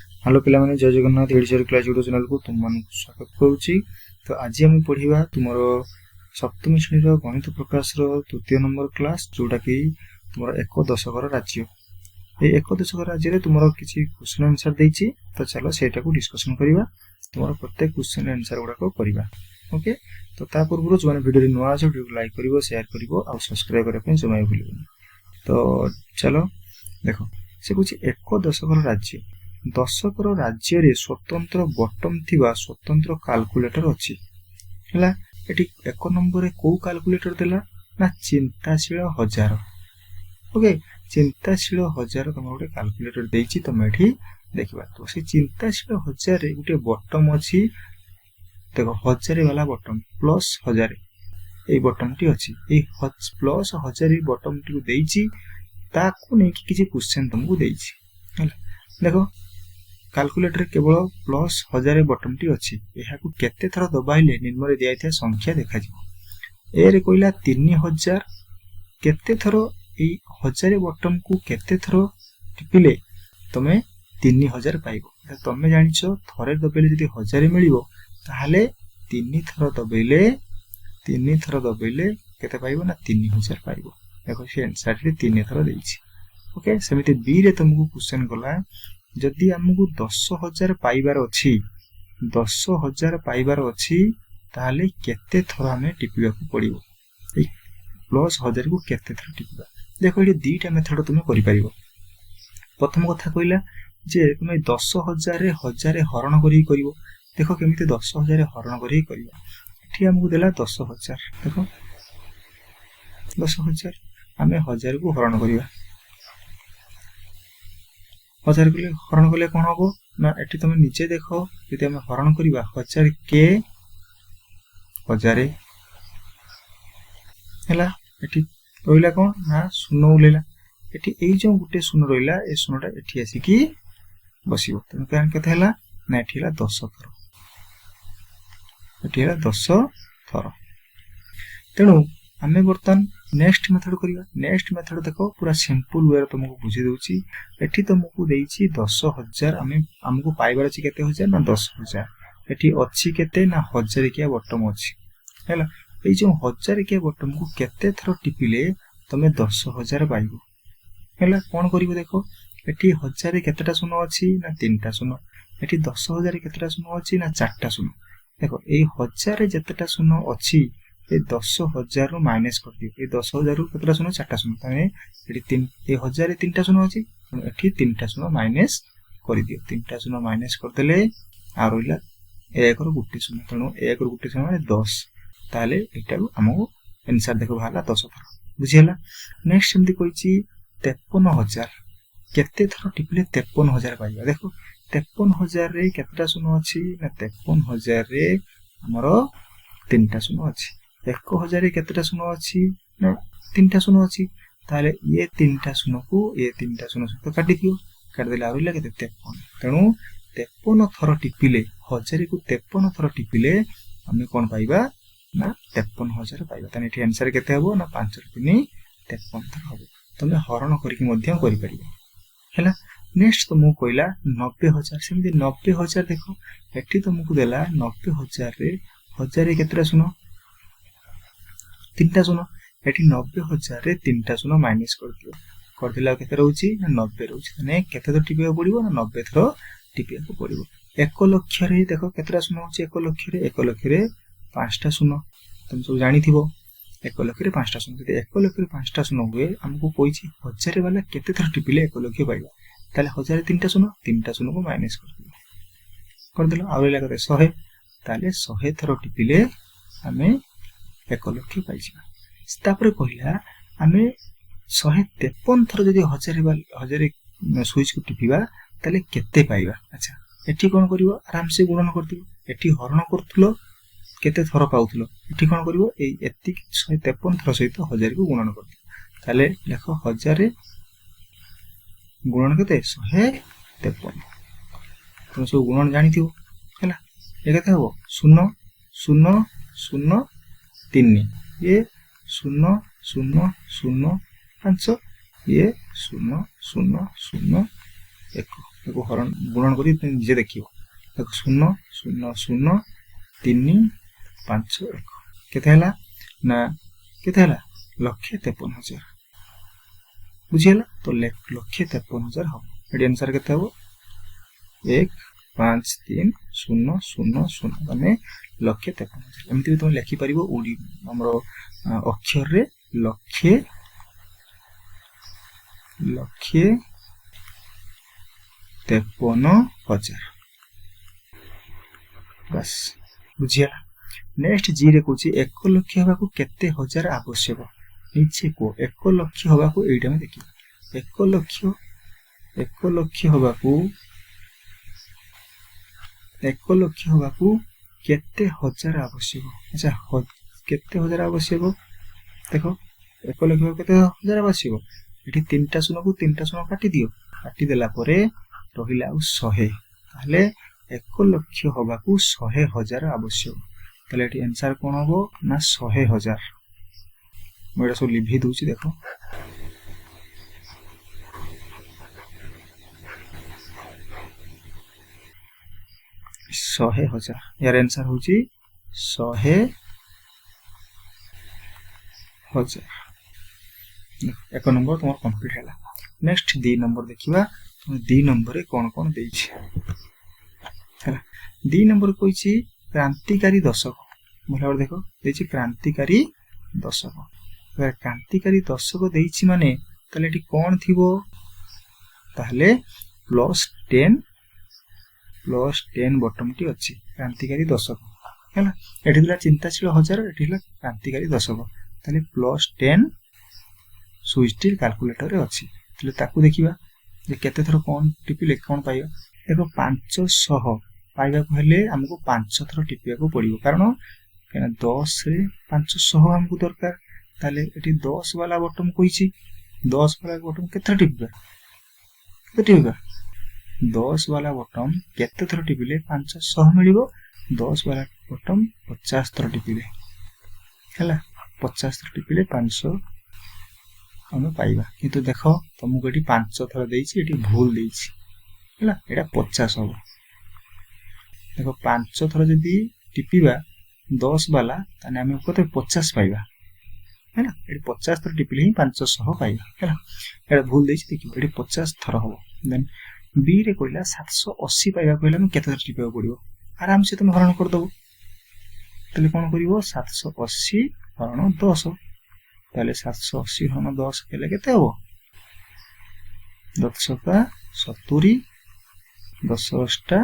Hello पिलामाने जय Jagannath एडिसर class YouTube channel को तुम मान स्वागत करुच्ची। तो आज आम पढ़ा तुम सप्तम श्रेणी गणित प्रकाश तृतीय नंबर क्लास जोटा कि तुम एक दशकर राज्य ये एक दशक राज्य तुम किसी क्वेश्चन आंसर देती। तो चलो सेटा को डिस्कसन करवा तुम प्रत्येक क्वेश्चन आंसर गुड़ाक करवा। ओके तो ता पूर्व जो वीडियो नुआ आज वीडियो लाइक कर शेयर कर सब्सक्राइब करने जमा भूल। तो चलो देख से कुछ एक दशकर राज्य दशकर राज्य रे स्वतंत्र बटम थिबा स्वतंत्र कैलकुलेटर अछि हला। एटी एक नंबर को कैलकुलेटर देला ना चिंताशील हजार। ओके चिंताशील हजार तुम गोटे कैलकुलेटर देछि तुम एठी देखिबा। तो से चिंताशील हजार रे गोटे बटम अछि देखो हजार वाला बटम प्लस हजार ए बटम टी अछि ए प्लस हजार बटम टी देछि ताकू नै कि किछि क्वेश्चन तुमको देछि हला। देखो कैलकुलेटर केवल प्लस हजार बटम टी अछि एहा को केते थर दबाइले निम्न दिया संख्या देखा जिवो। ए रे कोइला 3000 केते थर ए हजार बटम को केते थर टिपिले तमे 3000 पाइबो। तमे जानिछो थरे दबेले जदी 1000 मिलिबो ताहाले 3 थर दबेले केते पाइबो ना 3000 पाइबो। देखो से आंसर रे 3 थर देछि। ओके सेमिति बी रे तुमको क्वेश्चन गला जदि हमको 10,000 पाइबार अछि 10,000 पाइबार अछि ताले केते थर हमें टिपिबा को पड़िबो ए प्लस 1000 को केते थर टिपिबा। देखो ये दीटा मेथड तुम करि परिबो। प्रथम कथा कहिला जे तुम 10,000 रे 1000 हरण करि करिवो। देखो केमिति 10,000 हरण करि करिवो। एठी हमको देला 10,000 देखो 10,000 हमें 1000 को हरण करिवा 1000 को हरण कले कोन हबो ना एठी तुम नीचे देखो यदि हम हरण करिवा 1000 के 1000 हैला एठी रोइला कोन ना शून्य उलेला एठी एई जो गुटे शून्य रोइला ए शून्यटा एठी आसी कि बसिबो। तने कान केते हैला ना एठी हैला 10 थर एठी हैला 10 थर। तेनु आमे बर्तन नेक्स्ट मेथड करिवा। नेक्स्ट मेथड देखो पूरा सिंपल वे तुमको बुझी दउची। एठी तुमको देइची 10,000 हमको पाइबार अछि केते हजार ना 10,000 एठी अछि केते ना 1000 किया बटम अछि हैला। ए जो 1000 किया बटम को केते थरो टिपिले तमे 10,000 पाइबो हैला। कोन करिवो देखो एठी 1000 केतेटा शून्य अछि ना 3टा शून्य एठी 10,000 केतेटा शून्य अछि ना 4टा शून्य। देखो ए 1000 रे जेतेटा शून्य अछि ए 10,000 रु माइनस कर दियो। ए 10,000 रु केतेटा शून्य 4टा शून्य तने एठी 3 ए 1000 रे 3टा शून्य अछि एठी 3टा शून्य माइनस कर दियो। 3टा शून्य माइनस कर देले आ रोइला 1 रो गुटे शून्य तनो 1 रो गुटे शून्य माने 10 ताले एटा हमको आंसर देखो भाला 10 थर बुझियला। नेक्स्ट सेमति कहिची 53,000 केते थर टिपले 53,000 पाइबा। देखो 53,000 रे केतेटा शून्य अछि ना 53,000 रे हमरो 3टा शून्य अछि 1,000 रे केतेटा शून्य अछि ना 3टा शून्य अछि ताले ये 3टा शून्य को ये 3टा शून्य सहित काटि दियो काट देला आरो लागे 53 तेनु 53 थर टिपिले 1000 को 53 थर टिपिले हमें कोन पाइबा ना 53,000 पाइबा। तने एठी आंसर केते हबो ना 5 रे 3 53 थर हबो। तमे हरण करिकि मध्य करि परिबो हैला। नेक्स्ट तुमको कहला 90,000 सेमिति 90,000 देखो एठी तुमको देला 90,000 रे 1000 रे केतेटा शून्य 3टा शून्य एठी 90,000 रे 3टा शून्य माइनस कर दियो कर दिला केते रहउची ना 90 रहउची तने केते तो टिपिया पड़िबो ना 90 थरो टिपिया को पड़िबो। 1 लाख रे देखो केतेटा शून्य होची 1 लाख रे 5टा शून्य तुम सब जानि थिबो 1 लाख रे 5टा शून्य यदि 1 लाख रे 5टा शून्य हुए हमको कोइची 1000 वाला केते थरो टिपिले 1 लाख पाइबा ताले 1000 रे 3टा शून्य को माइनस कर दिलो आरो लागे 100 ताले 100 थरो टिपिले हमें 1 लाख पाइजिबा। तापर कहिला हमें 153 थर जदी 1000 स्विच को टिपिबा ताले केते पाइबा। अच्छा एठी कोन करिवो आराम से गुणन कर दियो एठी हरण करथुलो केते थर पाउथुलो एठी कोन करिवो ए एति 153 थर सहित 1000 को गुणन कर दियो ताले देखो 1000 रे गुणन केते 153 तुम सब गुणन जानि थिबो हैला। ए केते हबो 0 0 0 3 ये 0 0 0 5 ये 0 0 0 1 देखो हरण गुणन करी निजे देखियो देखो 0 0 0 3 5 1 केते हला ना केते हला 1,53,000 बुझियला तो 1,53,000 हम एडी आंसर केते हो 1 5 3 0 0 0 माने 1,53,000 एमती भी तुम लिखि परिबो ओडी हमरो अक्षर रे लक्षे 1,53,000 बस बुझियला नेक्स्ट जी रे कहूची 1 लक्ष हवा को केते हजार आवश्यक नीचे को 1 लक्ष हवा को एटा में देखियो 1 लक्ष हवा को 1 लक्ष हवा को केते हजार आवश्यक अच्छा केते हजार आवश्यक देखो 1 लक्ष केते हजार आवश्यक एठी तीनटा शून्य को तीनटा शून्य काटी दियो काटी देला परे रहिला 100 ताले 1 लक्ष हवा को 100,000 आवश्यक ताले एठी आंसर कोन हो ना 100,000 मोडा सब लिभि दोची देखो शहे हजार यार आंसर होची 100,000 एक नंबर तुम कंप्लीट है नेक्स्ट 2 नंबर देखिबा तुम 2 नंबर रे कोन कोन देछि हैला 2 नंबर कोइछि क्रांतिकारी दशक बोला देखो देछि क्रांतिकारी दशक अगर क्रांतिकारी दशक देछि माने तले एटी कोन थिबो ताहले +10 बटन टी अछि क्रांतिकारी दशक हैला एठी दिला चिंताशील हजार एठी दिला क्रांतिकारी दशक ताले +10 स्विच कैलकुलेटर रे अछि तले ताकू देखिबा जे केते थरो कोन टिपिले कोन पाइबा देखो 500 पाइबा को हेले हमको 5 थरो टिपिया को पड़िबो कारण केना 10 रे 500 हमको दरकार ताले एठी 10 वाला बटन कोइछि 10 वाला बटन केते टिपिबा 10 वाला बटन केते थरो टिपिले 500 मिलिबो 10 वाला बटन 50 थरो टिपिले हैला 50 थरो टिपिले 500 हमें पाइबा किंतु देखो तुमको एटी 5 थरो देइछि एटी भूल देइछि हैला एटा 50 हो देखो 5 थरो जदी टिपिबा 10 वाला ताने हमें कते 50 पाइबा हैला एटी 50 थरो टिपिले ही 500 पाइबा हैला एटा भूल देइछि देखिबो एटी 50 थरो हो देन बी रे कोइला 780 पाइबा कोइला हम केते थरो टिपिबा पड़िबो आराम से तुम हरण कर दबो तले कोन करिवो 780 हरण 10 ताले 780 हरण 10 केले केते हो 10 का 70 10 टा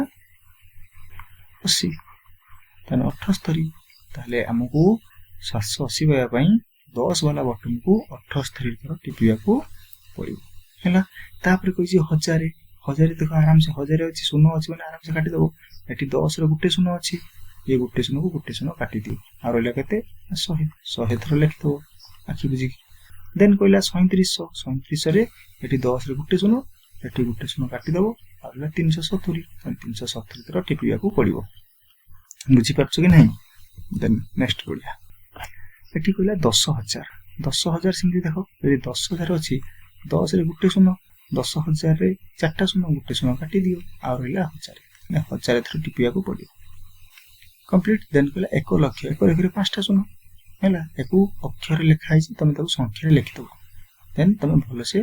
80 ताने 78 ताले हमको 780 पाइबा पई 10 वाला बटन को 78 थरो टिपिबा को पड़िबो हैला तापर कोइ जे 1000 देखो आराम से 1000 अछि शून्य अछि माने आराम से काटी दबो एठी 10 रे गुटे शून्य अछि ये गुटे शून्य को गुटे शून्य काटी दियो आ रहला केते 100 थरो लिख दो आखि बुझी देन कोइला 3700 रे एठी 10 रे गुटे शून्य एठी गुटे शून्य काटी दबो आ रहला 370 थरो टिपिया को पड़िबो बुझी परछ कि नहीं देन नेक्स्ट कोइला एठी कोइला 10000 सिंधी देखो ए 10000 अछि 10 रे गुटे शून्य 10,000 रे 4टा शून्य गुटे शून्य काटी दियो आ रहला 1000 थरो टिपिया को पड़ियो कंप्लीट देन कोला 1 लक्ष 1 रे 5टा शून्य हैला एकु अक्षर लिखा है तमे ताको संख्या लिखि दबो देन तमे भलो से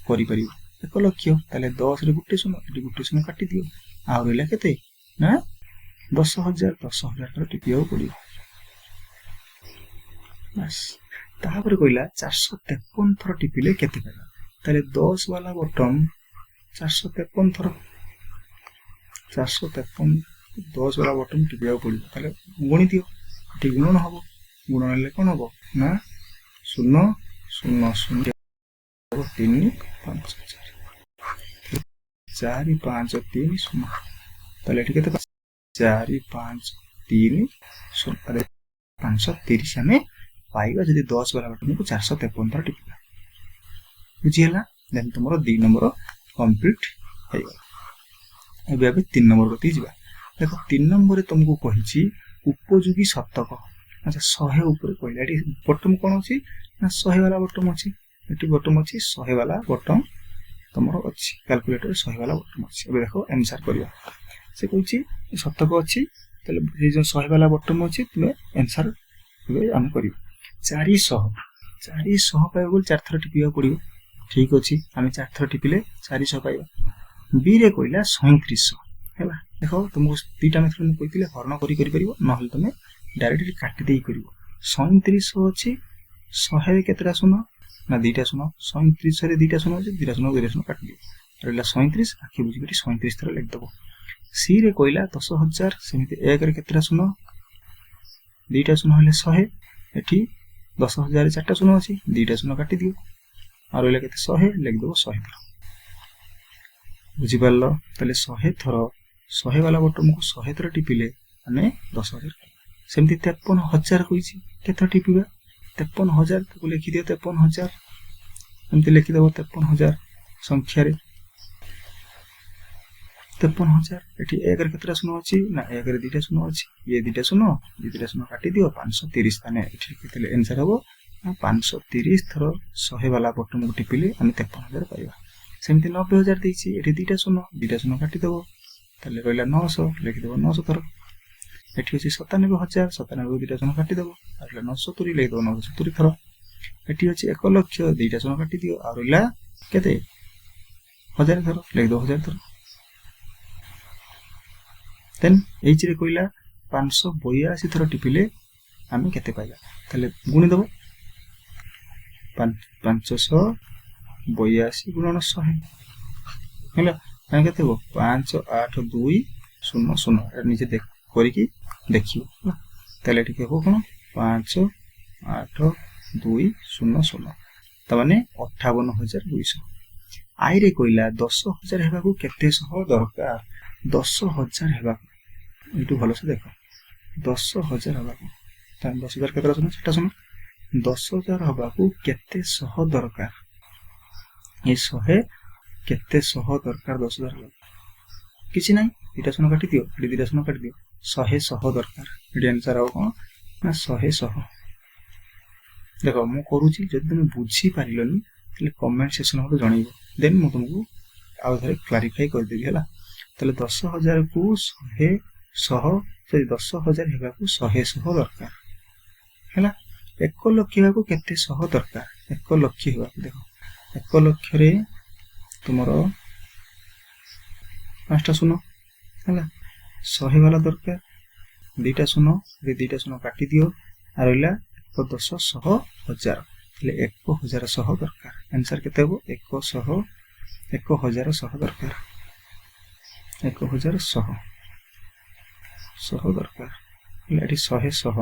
करि परिबो 1 लक्ष ताले 10 रे गुटे शून्य एटी गुटे शून्य काटी दियो आ रहला केते ना 10,000 थरो टिपिया को पड़ियो बस तापर कोइला 453 थरो टिपिले केते पाइबा ताले 10 वाला बटन 453 थरो 453 10 वाला बटन टिपिया पड़ियो ताले गुणी दियो ठीक गुणन हबो गुणन ले कोन हबो ना 0 0 0 3 5 4 5 3 0 ताले ठीक है 4 5 3 0 अरे 530 हमें पाइबा जदी 10 वाला बटन को 453 थरो टिपिबा बुझियला देन तुमरो 2 नंबर कंप्लीट हेगा एबे 3 नंबर गति जिबा देखो 3 नंबर रे तुमको कहिछि उपयोगी शतक अच्छा 100 ऊपर कहला एटी बटन कोन अछि ना 100 वाला बटन अछि एटी बटन अछि 100 वाला बटन तुमर अच्छी कैलकुलेटर 100 वाला बटन अच्छी अब देखो आंसर करियो से कहूची शतक अच्छी तले ये जो 100 वाला बटन अच्छी तुमे आंसर हम करियो 400 पाइबा 4 थर टिपिया पड़ियो ठीक अछि हम 4 थर टिपिले 400 पाइबा बी रे कहला 3700 हैला देखो तुमको तीटा मेथड में कहितले हरण करि परिबो नहल तुमे डायरेक्टली काटि देई करिवो 3700 अछि 100 रे केतरा सुनो ना दीटा सुनो 3700 रे दीटा सुनो दीटा सुनो काटि दियो रहला 37 आखि बुझी करी 37 थर लिख दबो सी रे कहला 10000 सेमिति 1 रे केतरा सुनो दीटा सुनो हले 100 एठी 10000 रे चारटा सुनो अछि दीटा सुनो काटि दियो आ रहला केते 100 लिख दबो 100 थर बुझी पारलो तले 100 थर 100 वाला बटन को 100 थर टिपिले माने 10000 सेमती 53000 होईची केथर टिपिबा 53000 को लिखि दियो 53000 एमती लिखि देबो 53000 संख्या रे 53000 एठी 1 रे केतरा सुनो अछि ना 1 रे दीटा सुनो अछि ये दीटा सुनो काटि दियो 530 ताने एठी केतले आंसर हबो 530 थर 100 वाला बटन को टिपिले हम 53000 पाइबा सेमती 90000 देछि एठी दीटा सुनो काटि देबो तले रहला 900 लिखि देबो 900 थर एठी अछि 97000 97 दीटा सुनो काटि देबो आ रहला 970 लिखि देबो 970 थर एठी अछि 1 लाख दीटा सुनो काटि दियो आ रहला केते 1000 थर लिखि देबो 1000 थर देन एच रे कहला 582 थर टिपिले हम केते पाइबा तले गुणी देबो 582 गुणन 100 हैला हम केते हो 58200 नीचे देख करिकी देखियो तले ठीक हो कोन 58200 तमाने 58200 आई रे कहला 10000 हेबा को केते सह दरकार 10000 हेबा इटू भलो से देखो 10000 हेबा को त 10000 केतरा सुनो सेटा सुनो 10000 हेबा को केते सह दरकार ए 100 केते सह दरकार 10000 किछि नै इटा सुनो काटि दियो दीटा सुनो काटि दियो 100 सह दरकार एडी आंसर आउ कोन ना 100 सह देखो मु करूची जदि तुम बुझी पारिलोनी तले कमेंट सेक्शन में जणाइबो देन मु तुमको आउ थरे क्लैरिफाई कर देबी हला तले 10000 को 100 सह से 10000 हेबा को 100 सह दरकार हला 1 लाख हेबा को केते सह दरकार 1 लाख हेबा देखो 1 लाख रे तुमरो पांचटा सुनो हला 100 वाला दरकार दीटा सुनो काटि दियो आ रहला 10 सह 1000 तले 1000 सह दरकार आंसर केते हो 1000 सह दरकार 1000 सह दरकार एटी 100 सह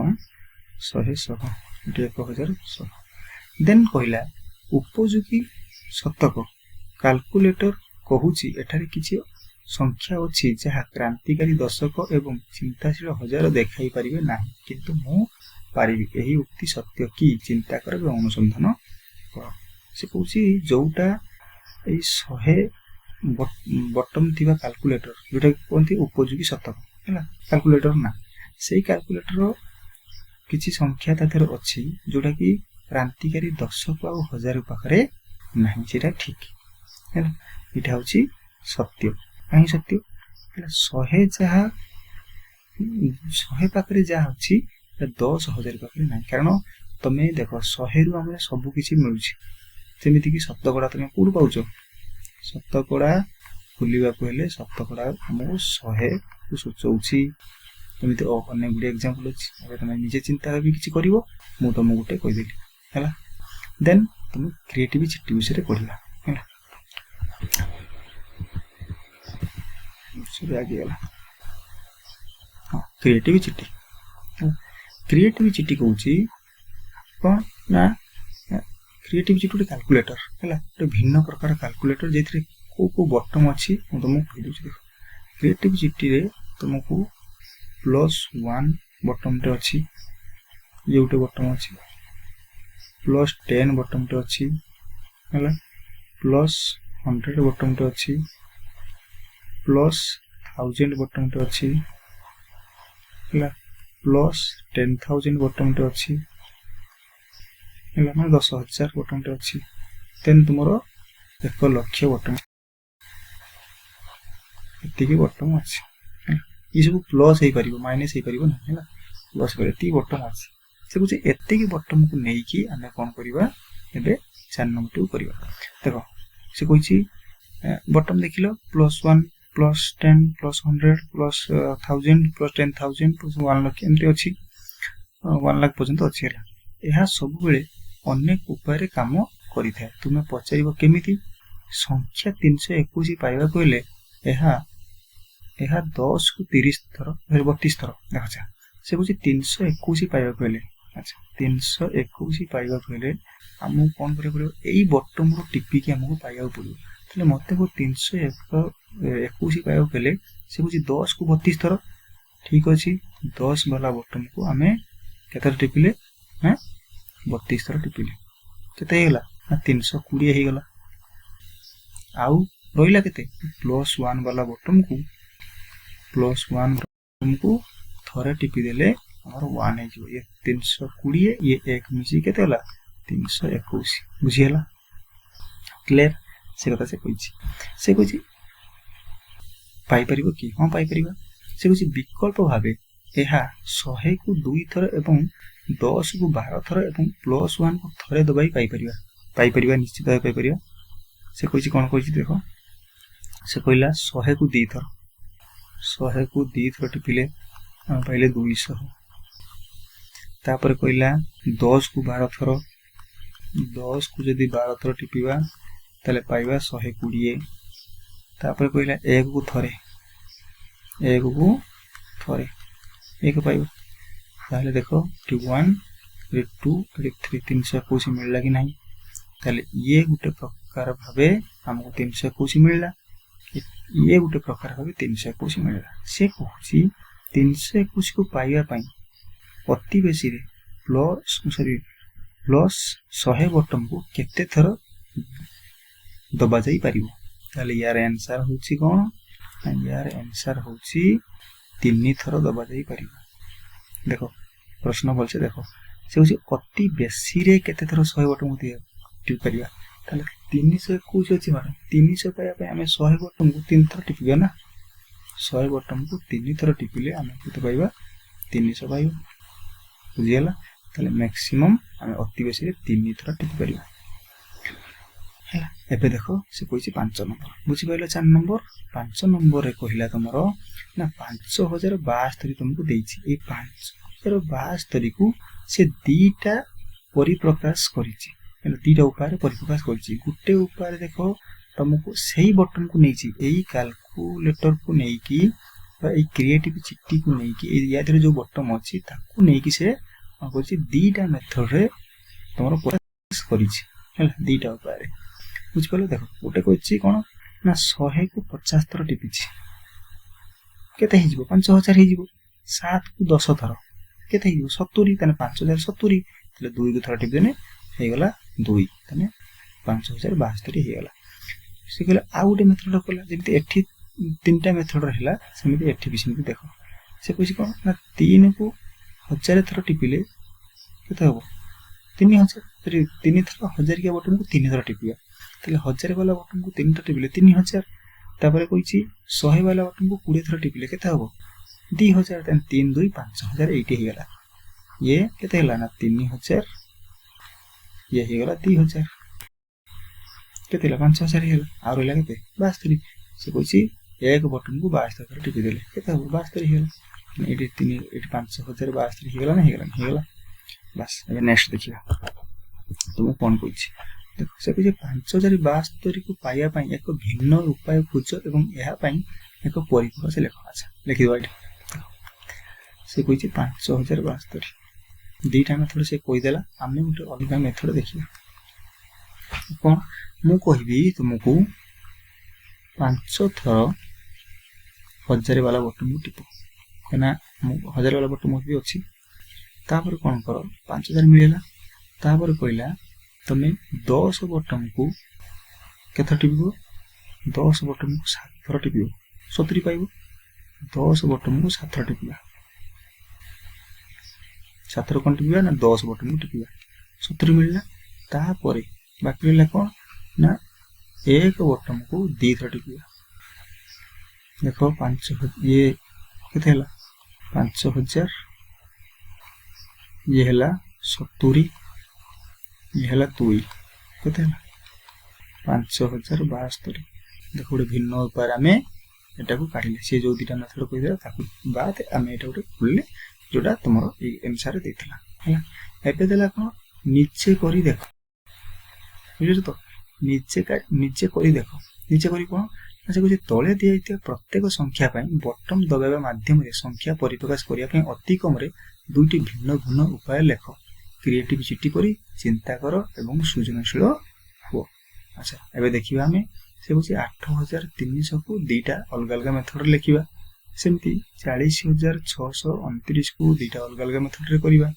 एटी 1000 सह देन कहला उपयोगी शतक कैलकुलेटर कहूची एठारे किछि संख्या अछि जहा क्रांतिकारी दशक एवं चिंताशील हजार देखाई परिबे नाही किंतु मु पारिबी एही उक्ति सत्य की चिंता कर अनुसंधान कर से कहूची जोटा ए 100 बटन थिबा कैलकुलेटर जोटा कोनथि उपयोगी शतक हैला कैलकुलेटर ना सेही कैलकुलेटर किछि संख्या ताथर अछि जोटा की क्रांतिकारी दशक आ हजार पाखरे नाही सेटा ठीक हैला इटा होची सत्य काहे सत्य हैला 100 जहा 100 पाखरे जा अछि 10000 पाखरे नाही कारण तमे देखो 100 रु हमरे सब किछि मिलुछि जेमिति कि शतकड़ा तमे कोड पाउछो शतकड़ा खुलिबा को हेले शतकड़ा हमो 100 को सोचौछि जेमिति अन्य गुडी एग्जांपल अछि अबे तमे निजे चिंता भी किछि करिवो मु तम गुटे कहि देली हैला देन तुम क्रिएटिविटी विषय रे पढिला हैला सुबह आगे गला हां क्रिएटिविटी कहूची कोन ना क्रिएटिविटी टू कैलकुलेटर हैला तो भिन्न प्रकार कैलकुलेटर जेथरे को बटन अछि मु तुमको कहि दोछि देखो क्रिएटिविटी रे तुमको +1 बटन टे अछि येउटे बटन अछि +10 बटन टे अछि हैला +100 बटन टे अछि +1000 बटन टे अछि हैला +10000 बटन टे अछि हैला माने 10000 बटन टे अछि देन तुमरो 1 ଲକ୍ଷ ବଟମ ଏତିକି ବଟମ ଅଛି। ये सब प्लस हो पार माइनस हो पार ना प्लस कर बटम अच्छे से कहे एतिकी बटम को लेकिन आम कौन करवा एवं 4 नंबर टू करवा देख से कही बटम देख लो +1 +10 +100 +1000 +10,000 +1 लाख एमती अच्छी 1 लाख पर्यंत अच्छी है यह सब बेले अनेक उपाय काम करें तुम्हें पचार केमी संख्या 321 पाइबा हेले यह 10 को 30 थर 32 थर देख से कहे 321 पाइबा हेले अच्छा 321 पाइबा हेले आमको कौन करा यही बटम रू टिपिकी आमको पाइबा पड़ो तेल मत को 321 पाइबा हेले से कहे 10 को 32 थर ठीक अच्छे 10 वाला बटम को आम के टिपिले ना 32 थर टिपिले केतेगला ना 320 हो गला आउ रहा के +1 वाला बटम को +1 बटम को थरे टिपिदेले आमर 1 हो ये 320 ये 1 मिसी के 321 बुझीगला क्लियर से कथा से कही पाई परिबो कि हाँ पाई परिबा से कही विकल्प भावे यह 100 को 2 थर एवं 10 को 12 थर एवं +1 को थरे दबाई पाई परिबा निश्चित भाव पाई परिबा से कही कौन कही देख से कहला 100 को 2 थर 100 को 2 थर टिपिले पाइले 200 तापर कहला 10 को 12 थर 10 को जदि 12 थर टिपिबा ताले पाइबा 120 तापर कहला 1 को थरे 1 को थरे 1 पाइबा ताले देखो 1 2 3 321 मिलला कि नहीं ताले ये गोटे प्रकार भावे हमको 321 मिलला ये गोटे प्रकार भावे 321 मिलला से कहूँ 321 को पाइबा पाई अति बेसी रे प्लस 100 बटम को केते थर दबा जाई पारिबो ताले यार आंसर होची कौन यार आंसर होची 3 थर दबा जाई पारिबो देखो प्रश्न बोलছে देखो से होची अति बेसी रे केते थर 100 बटम को टिप परिबा ताले 321 अछि माने 300 पाया पे हमें 100 बटम को 3 थर टिपिबा ना 100 बटम को 3 थर टिपिले हमें केते पाइबा 300 पाइबा बुझियला ताले मैक्सिमम हमें अति बेसी रे 3 थर टिपि परिबा एबे देखो से कही 5 नंबर बुझी पाइल 4 नंबर 5 नंबर रे कहला तुमर ना 5072 तुमको देछि ए 5072 को से दीटा परिप्रकाश करिछि एला दीटा उपाय परिप्रकाश करिछि गुटे उपाय देखो तुमको सही बटन को नेछि एई कैलकुलेटर को नेइ की एई क्रिएटिव चिट्ठी को नेइ की या धरे जो बटन अछि ताकू नेइ की से करिछि दीटा मेथड रे तुमर प्रकाश करिछि एला दीटा उपाय बुझिपाल देख गोटे कही कौन ना 100 को 50 थर टिपी केते 5000 हो 7 को 10 थर केते 70 तने 5070 तले 2 को थर टिपि देने हे गला 2 तने 5072 हे गला से कहला आ गोटे मेथड कला जेमति एठी तीनटा मेथड रहला सेमति एठी भी सेमति देखो से कहि कोन ना 3 को 1000 थर टिपिले केते हो 3000 3 थर 1000 के बटन को 3 थर टिपिया ताले 1000 वाला बटन को 3 थर टिपिले 3000 तापर कहिछि 100 वाला बटन को 20 थर टिपिले केते हो 2000 तन 3 2 5000 80 हे गला ये केते हला ना 3000 ये हे गला 2000 केते हला 5000 हे गला आ रहला केते 72 से कहिछि एक बटन को 72 थर टिपि देले केते हो 72 हे गला 5072 हे गला ना हे गला बस अब नेक्स्ट देखिया तुम कौन कहिछि देखो से कहे 5072 को पाइबा पई एक भिन्न उपाय खोज एवं यह पई एक परिप्रकाश लेख अच्छा लिखि दो से कहि 5072 दीटा मेथड से कहि देला हमने गोटे अलग मेथड देखिया कोन मु कहबी तुमको 5 थर 1000 वाला बटन को टिपो कना 1000 वाला बटन भी अछि तापर कोन करो 5000 मिलेला तापर कहला तमे 10 बटन को केथा टिपिबो 10 बटन को 7 थर टिपिबो 70 पाइबो 10 बटन को 7 थर टिपिबा 7 थर कोन टिपिबा ना 10 बटन को टिपिबा 70 मिलला तापरे बाकी रहला कोन ना एक बटन को 2 थर टिपिबा देख 5 ये केते हला 5000 ये हला 70 ये हला 2 केते हला 5072 देख गोटे भिन्न उपाय आमे एटा को काढिले से जो दिटा मेथड कहि दे ताकू बाद आमे एटा गोटे खुलले जोटा तुमरो ए अनुसार देथिला हला एबे देला कोन नीचे करी देखो बुझिस तो नीचे करी देखो नीचे करी कोन अच्छा कुछ तले दिया प्रत्येक संख्या बटन दबाइबा माध्यम संख्या परिप्रकाश करने अति कम दुईटी भिन्न भिन्न उपाय लेख क्रिएटिविटी करी चिंता कर एवं सृजनशील हुआ। अच्छा एबे देखिबा हमें से हूँ 8300 को दीटा अलग अलग मेथड लिखा सेमती 40629 को दीटा अलग अलग मेथड रे करबा।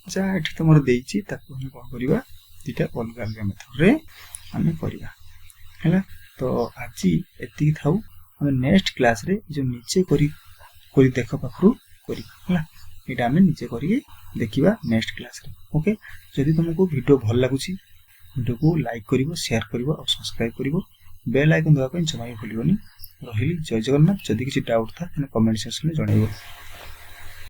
अच्छा एठी तुमर देइची ताको हम कोन करबा दीटा अलग अलग मेथड रे हमें करबा हैला। तो आज एति थाउ हम नेक्स्ट क्लास रे जो नीचे करी देख पाखरु करबा हैला एटा हम नीचे करी देखिबा नेक्स्ट क्लास रे। ओके जदि तुमको वीडियो भल लागुची वीडियो को लाइक करिवो शेयर करिवो और सब्सक्राइब करिवो बेल आइकन दबा जमा भूलिबनी। रहिली जय जगन्नाथ। जदि किसी डाउट था कमेंट सेक्शन में जणाइबो।